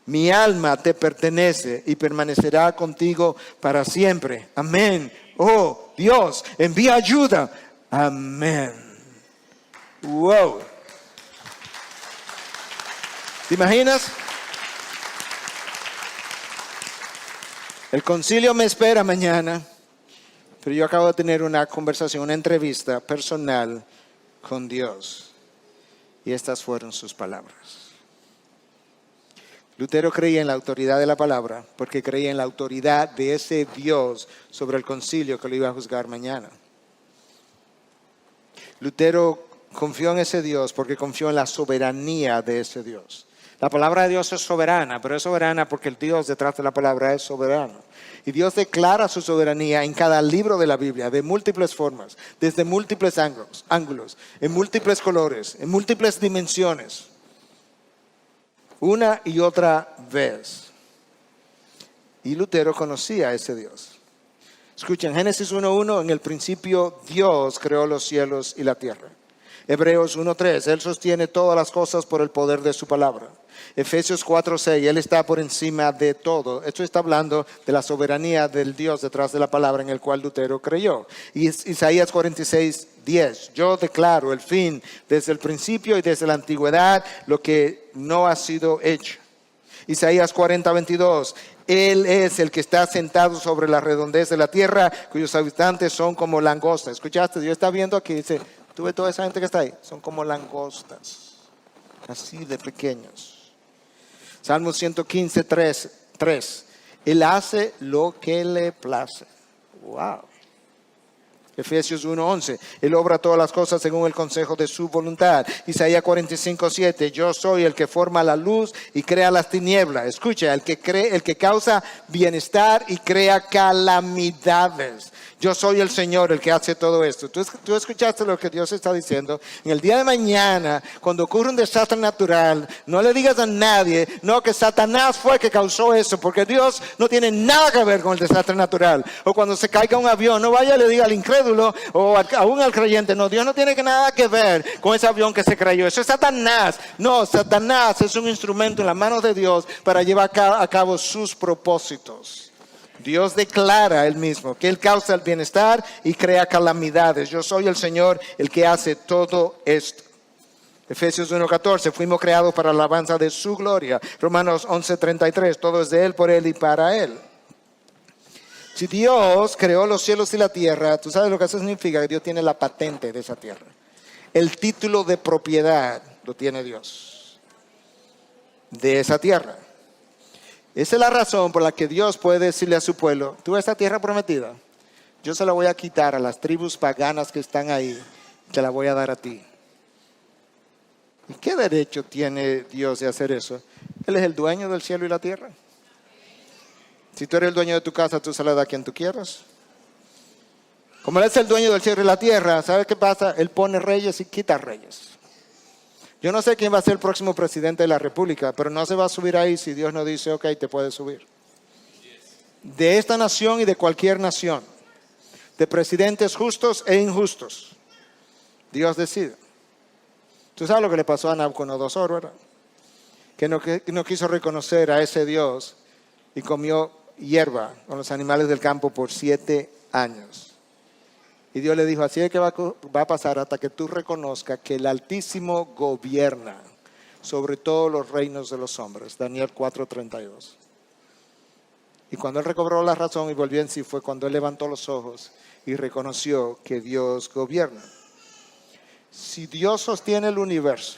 Mi alma te pertenece y permanecerá contigo para siempre. Amén. Oh Dios, envía ayuda. Amén. Wow. ¿Te imaginas? El concilio me espera mañana, pero yo acabo de tener una conversación, una entrevista personal con Dios. Y estas fueron sus palabras. Lutero creía en la autoridad de la palabra porque creía en la autoridad de ese Dios sobre el concilio que lo iba a juzgar mañana. Lutero confió en ese Dios porque confió en la soberanía de ese Dios. La palabra de Dios es soberana, pero es soberana porque el Dios detrás de la palabra es soberano. Y Dios declara su soberanía en cada libro de la Biblia, de múltiples formas, desde múltiples ángulos, en múltiples colores, en múltiples dimensiones. Una y otra vez. Y Lutero conocía a ese Dios. Escuchen, Génesis 1:1, en el principio Dios creó los cielos y la tierra. Hebreos 1:3, Él sostiene todas las cosas por el poder de su palabra. Efesios 4:6, Él está por encima de todo. Esto está hablando de la soberanía del Dios detrás de la palabra en el cual Lutero creyó. Y Isaías 46:10, yo declaro el fin desde el principio y desde la antigüedad, lo que no ha sido hecho. Isaías 40:22, Él es el que está sentado sobre la redondez de la tierra, cuyos habitantes son como langostas. ¿Escuchaste? Dios está viendo aquí, dice, tú ves toda esa gente que está ahí, son como langostas, así de pequeños. Salmo 115:3, Él hace lo que le place. Wow. Efesios 1:11, Él obra todas las cosas según el consejo de su voluntad. Isaías 45:7, yo soy el que forma la luz y crea las tinieblas. Escucha, el que causa bienestar y crea calamidades. Yo soy el Señor el que hace todo esto. ¿Tú escuchaste lo que Dios está diciendo? En el día de mañana, cuando ocurre un desastre natural, no le digas a nadie, no, que Satanás fue el que causó eso, porque Dios no tiene nada que ver con el desastre natural. O cuando se caiga un avión, no vaya y le diga al incrédulo o aún al creyente, no, Dios no tiene nada que ver con ese avión que se cayó. Eso es Satanás. No, Satanás es un instrumento en las manos de Dios para llevar a cabo sus propósitos. Dios declara Él mismo que Él causa el bienestar y crea calamidades. Yo soy el Señor el que hace todo esto. Efesios 1:14, fuimos creados para la alabanza de su gloria. Romanos 11:33, todo es de Él, por Él y para Él. Si Dios creó los cielos y la tierra, ¿tú sabes lo que eso significa? Que Dios tiene la patente de esa tierra. El título de propiedad lo tiene Dios de esa tierra. Esa es la razón por la que Dios puede decirle a su pueblo, ¿tú ves esta tierra prometida? yo se la voy a quitar a las tribus paganas que están ahí, te la voy a dar a ti. ¿Y qué derecho tiene Dios de hacer eso? Él es el dueño del cielo y la tierra. Si tú eres el dueño de tu casa, tú se la das a quien tú quieras. Como Él es el dueño del cielo y la tierra, ¿sabes qué pasa? Él pone reyes y quita reyes. Yo no sé quién va a ser el próximo presidente de la República, pero no se va a subir ahí si Dios no dice, ok, te puedes subir. De esta nación y de cualquier nación, de presidentes justos e injustos, Dios decide. Tú sabes lo que le pasó a Nabucodonosor, ¿verdad? Que no quiso reconocer a ese Dios y comió hierba con los animales del campo por 7 años. Y Dios le dijo, así es que va a pasar hasta que tú reconozcas que el Altísimo gobierna sobre todos los reinos de los hombres. Daniel 4:32. Y cuando él recobró la razón y volvió en sí, fue cuando él levantó los ojos y reconoció que Dios gobierna. Si Dios sostiene el universo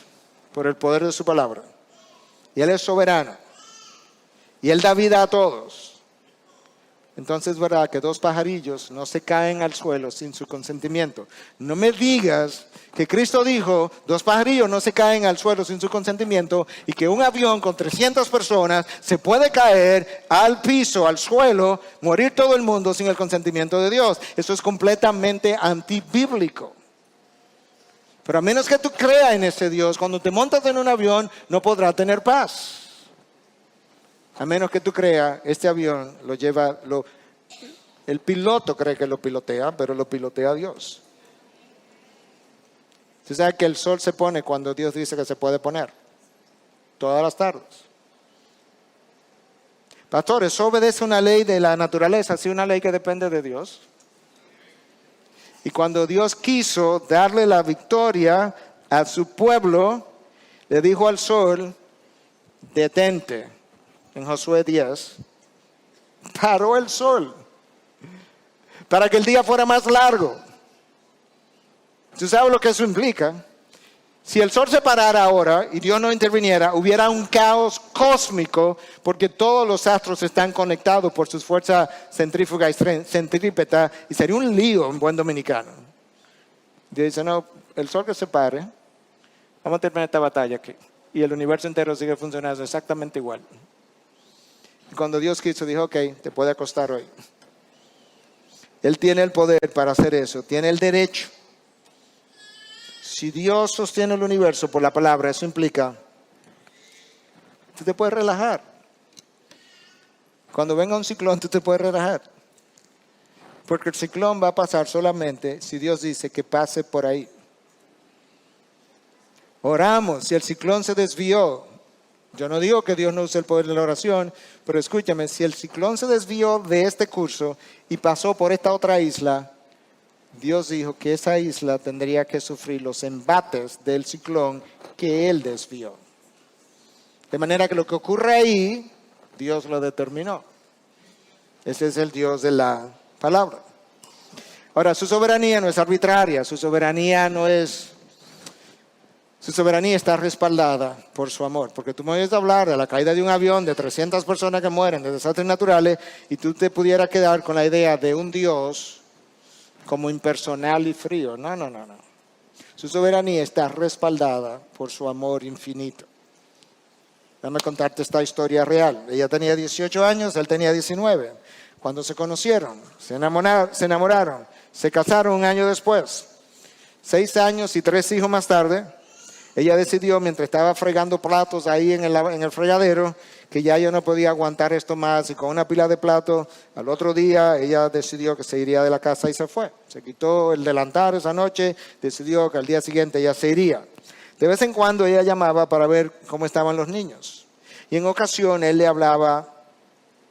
por el poder de su palabra, y Él es soberano, y Él da vida a todos, entonces es verdad que 2 pajarillos no se caen al suelo sin su consentimiento. No me digas que Cristo dijo, 2 pajarillos no se caen al suelo sin su consentimiento, y que un avión con 300 personas se puede caer al piso, al suelo, morir todo el mundo sin el consentimiento de Dios. Eso es completamente antibíblico. Pero a menos que tú creas en ese Dios, cuando te montas en un avión no podrás tener paz. A menos que tú creas, este avión lo lleva, el piloto cree que lo pilotea, pero lo pilotea Dios. Tú sabes que el sol se pone cuando Dios dice que se puede poner. Todas las tardes. Pastor, ¿eso obedece una ley de la naturaleza? Sí, una ley que depende de Dios. Y cuando Dios quiso darle la victoria a su pueblo, le dijo al sol, detente. En Josué 10, paró el sol para que el día fuera más largo. ¿Tú sabes lo que eso implica? Si el sol se parara ahora y Dios no interviniera, hubiera un caos cósmico porque todos los astros están conectados por sus fuerzas centrífugas y centrípetas y sería un lío en buen dominicano. Dios dice, no, el sol que se pare, vamos a terminar esta batalla aquí. Y el universo entero sigue funcionando exactamente igual. Y cuando Dios quiso, dijo, ok, te puede acostar hoy. Él tiene el poder para hacer eso, tiene el derecho. Si Dios sostiene el universo por la palabra, eso implica, tú te puedes relajar. Cuando venga un ciclón, tú te puedes relajar. Porque el ciclón va a pasar solamente si Dios dice que pase por ahí. Oramos, si el ciclón se desvió. Yo no digo que Dios no use el poder de la oración, pero escúchame, si el ciclón se desvió de este curso y pasó por esta otra isla, Dios dijo que esa isla tendría que sufrir los embates del ciclón que Él desvió. De manera que lo que ocurre ahí, Dios lo determinó. Ese es el Dios de la palabra. Ahora, su soberanía no es arbitraria, su soberanía está respaldada por su amor. Porque tú me oyes hablar de la caída de un avión, de 300 personas que mueren, de desastres naturales, y tú te pudieras quedar con la idea de un Dios como impersonal y frío. No. Su soberanía está respaldada por su amor infinito. Déjame contarte esta historia real. Ella tenía 18 años, él tenía 19. Cuando se conocieron, se enamoraron, se casaron un año después. 6 años y 3 hijos más tarde, ella decidió, mientras estaba fregando platos ahí en el fregadero, que ya ella no podía aguantar esto más, y con una pila de platos, al otro día ella decidió que se iría de la casa y se fue. Se quitó el delantal esa noche, decidió que al día siguiente ella se iría. De vez en cuando ella llamaba para ver cómo estaban los niños. Y en ocasiones él le hablaba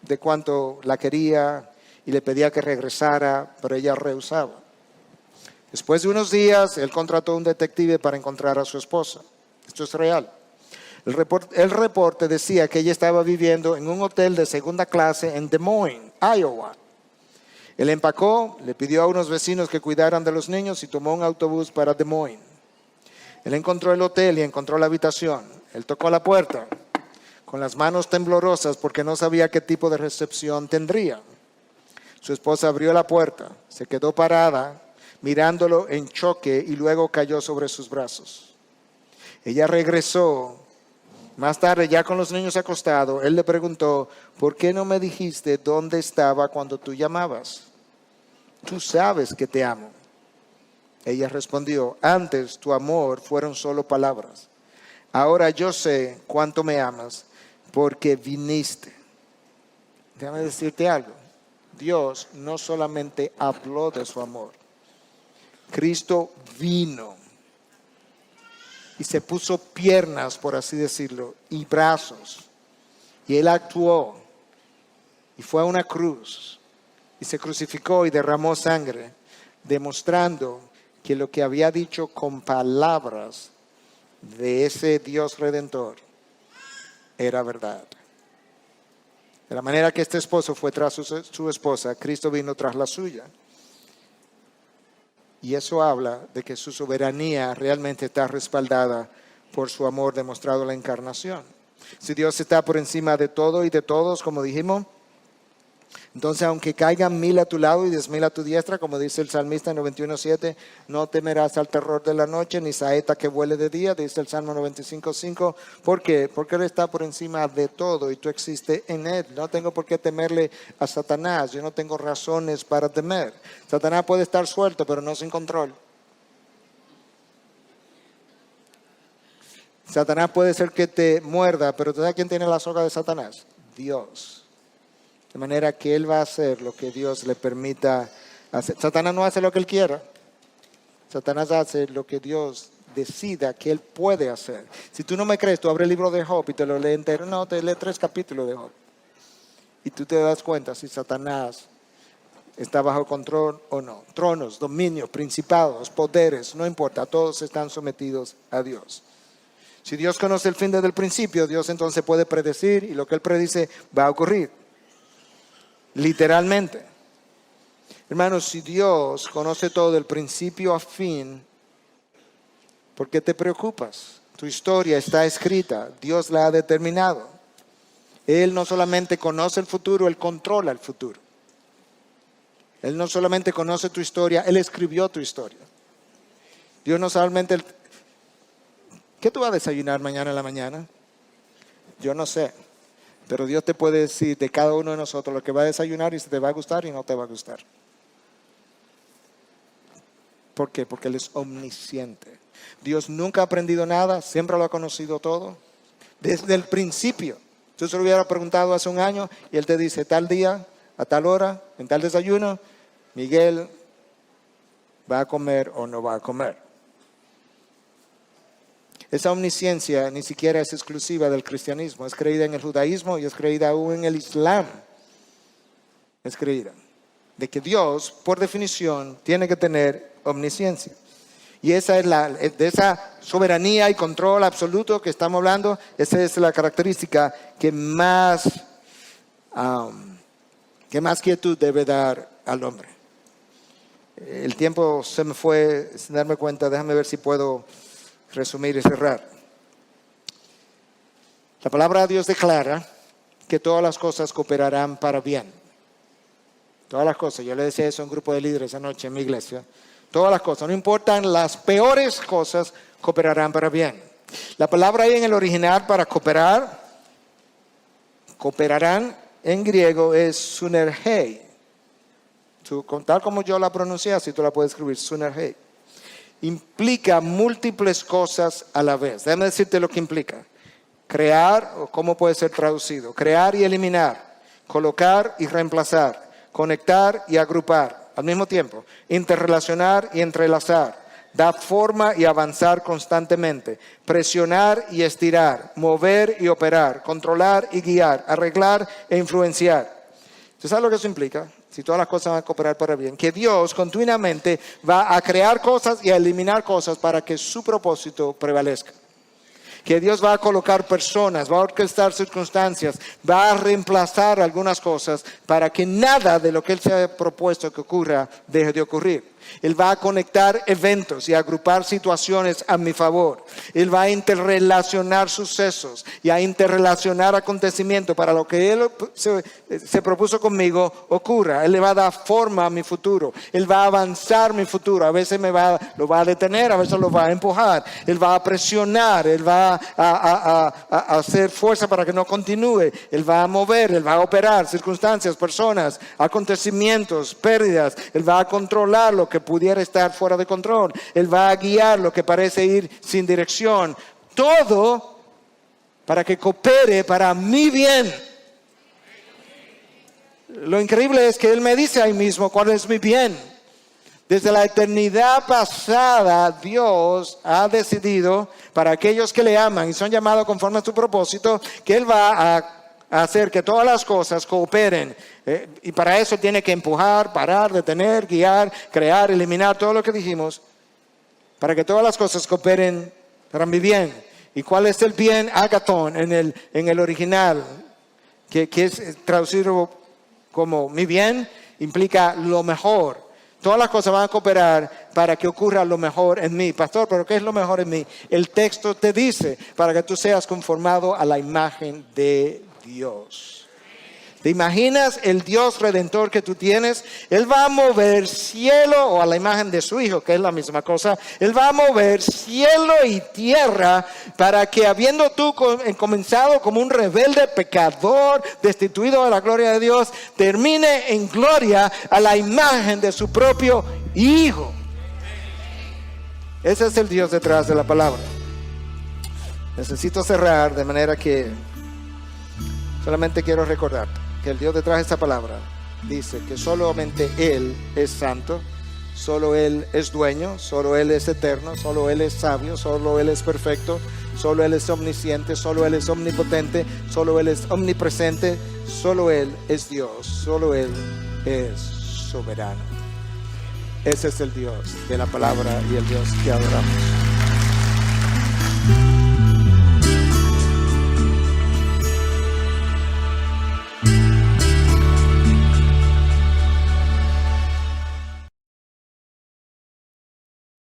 de cuánto la quería y le pedía que regresara, pero ella rehusaba. Después de unos días, él contrató a un detective para encontrar a su esposa. Esto es real. El reporte decía que ella estaba viviendo en un hotel de segunda clase en Des Moines, Iowa. Él empacó, le pidió a unos vecinos que cuidaran de los niños y tomó un autobús para Des Moines. Él encontró el hotel y encontró la habitación. Él tocó la puerta con las manos temblorosas porque no sabía qué tipo de recepción tendría. Su esposa abrió la puerta, se quedó parada, mirándolo en choque y luego cayó sobre sus brazos. Ella regresó. Más tarde, ya con los niños acostados, él le preguntó, ¿por qué no me dijiste dónde estaba cuando tú llamabas? Tú sabes que te amo. Ella respondió, antes tu amor fueron solo palabras. Ahora yo sé cuánto me amas porque viniste. Déjame decirte algo. Dios no solamente habló de su amor. Cristo vino y se puso piernas, por así decirlo, y brazos. Y Él actuó y fue a una cruz y se crucificó y derramó sangre, demostrando que lo que había dicho con palabras de ese Dios redentor era verdad. De la manera que este esposo fue tras su esposa, Cristo vino tras la suya. Y eso habla de que su soberanía realmente está respaldada por su amor demostrado en la encarnación. Si Dios está por encima de todo y de todos, como dijimos, entonces aunque caigan 1000 a tu lado y 10,000 a tu diestra, como dice el salmista en 91:7, no temerás al terror de la noche, ni saeta que vuele de día, dice el Salmo 95:5. ¿Por qué? Porque Él está por encima de todo y tú existes en Él. No tengo por qué temerle a Satanás, yo no tengo razones para temer. Satanás puede estar suelto, pero no sin control. Satanás puede ser que te muerda, pero ¿tú sabes quién tiene la soga de Satanás? Dios. De manera que Él va a hacer lo que Dios le permita hacer. Satanás no hace lo que Él quiera. Satanás hace lo que Dios decida que Él puede hacer. Si tú no me crees, tú abre el libro de Job y te lo lees entero. No, te lee 3 capítulos de Job. Y tú te das cuenta si Satanás está bajo control o no. Tronos, dominios, principados, poderes, no importa. Todos están sometidos a Dios. Si Dios conoce el fin desde el principio, Dios entonces puede predecir y lo que Él predice va a ocurrir. Literalmente. Hermanos, si Dios conoce todo del principio a fin, ¿por qué te preocupas? Tu historia está escrita, Dios la ha determinado. Él no solamente conoce el futuro, Él controla el futuro. Él no solamente conoce tu historia, Él escribió tu historia. Dios no solamente... ¿Qué tú vas a desayunar mañana en la mañana? Yo no sé. Pero Dios te puede decir de cada uno de nosotros lo que va a desayunar y si te va a gustar y no te va a gustar. ¿Por qué? Porque Él es omnisciente. Dios nunca ha aprendido nada, siempre lo ha conocido todo. Desde el principio. Tú se lo hubiera preguntado hace un año y Él te dice tal día, a tal hora, en tal desayuno, Miguel va a comer o no va a comer. Esa omnisciencia ni siquiera es exclusiva del cristianismo, es creída en el judaísmo y es creída aún en el islam. Es creída de que Dios, por definición, tiene que tener omnisciencia. Y esa es de esa soberanía y control absoluto que estamos hablando, esa es la característica que más quietud debe dar al hombre. El tiempo se me fue sin darme cuenta, déjame ver si puedo resumir y cerrar. La palabra de Dios declara que todas las cosas cooperarán para bien. Todas las cosas, yo le decía eso a un grupo de líderes anoche en mi iglesia. Todas las cosas, no importan las peores cosas, cooperarán para bien. La palabra ahí en el original para cooperar, cooperarán en griego es sunergei. Tal como yo la pronuncié, así tú la puedes escribir, sunergei. Implica múltiples cosas a la vez. Déjame decirte lo que implica. Crear, o cómo puede ser traducido. Crear y eliminar. Colocar y reemplazar. Conectar y agrupar. Al mismo tiempo. Interrelacionar y entrelazar. Dar forma y avanzar constantemente. Presionar y estirar. Mover y operar. Controlar y guiar. Arreglar e influenciar. ¿Tú sabes lo que eso implica? Si todas las cosas van a cooperar para bien, que Dios continuamente va a crear cosas y a eliminar cosas para que su propósito prevalezca. Que Dios va a colocar personas, va a orquestar circunstancias, va a reemplazar algunas cosas para que nada de lo que Él se ha propuesto que ocurra deje de ocurrir. Él va a conectar eventos y agrupar situaciones a mi favor. Él va a interrelacionar sucesos y a interrelacionar acontecimientos para lo que Él se propuso conmigo ocurra. Él le va a dar forma a mi futuro. Él va a avanzar mi futuro. A veces lo va a detener, a veces lo va a empujar. Él va a presionar. Él va a hacer fuerza para que no continúe. Él va a mover, Él va a operar circunstancias, personas, acontecimientos, pérdidas. Él va a controlar lo que pudiera estar fuera de control. Él va a guiar lo que parece ir sin dirección. Todo para que coopere para mi bien. Lo increíble es que Él me dice ahí mismo cuál es mi bien. Desde la eternidad pasada, Dios ha decidido para aquellos que le aman y son llamados conforme a su propósito, que Él va a hacer que todas las cosas cooperen. Y para eso tiene que empujar, parar, detener, guiar, crear, eliminar, todo lo que dijimos, para que todas las cosas cooperen para mi bien. ¿Y cuál es el bien? Agathon en el original, que es traducido como mi bien, implica lo mejor. Todas las cosas van a cooperar para que ocurra lo mejor en mí. Pastor, ¿pero qué es lo mejor en mí? El texto te dice, para que tú seas conformado a la imagen de Dios. ¿Te imaginas el Dios redentor que tú tienes? Él va a mover cielo, o a la imagen de su Hijo, que es la misma cosa. Él va a mover cielo y tierra para que, habiendo tú comenzado como un rebelde pecador, destituido de la gloria de Dios, termine en gloria a la imagen de su propio Hijo. Ese es el Dios detrás de la palabra. Necesito cerrar de manera que solamente quiero recordar que el Dios detrás de esta palabra dice que solamente Él es santo, solo Él es dueño, solo Él es eterno, solo Él es sabio, solo Él es perfecto, solo Él es omnisciente, solo Él es omnipotente, solo Él es omnipresente, solo Él es Dios, solo Él es soberano. Ese es el Dios de la palabra y el Dios que adoramos.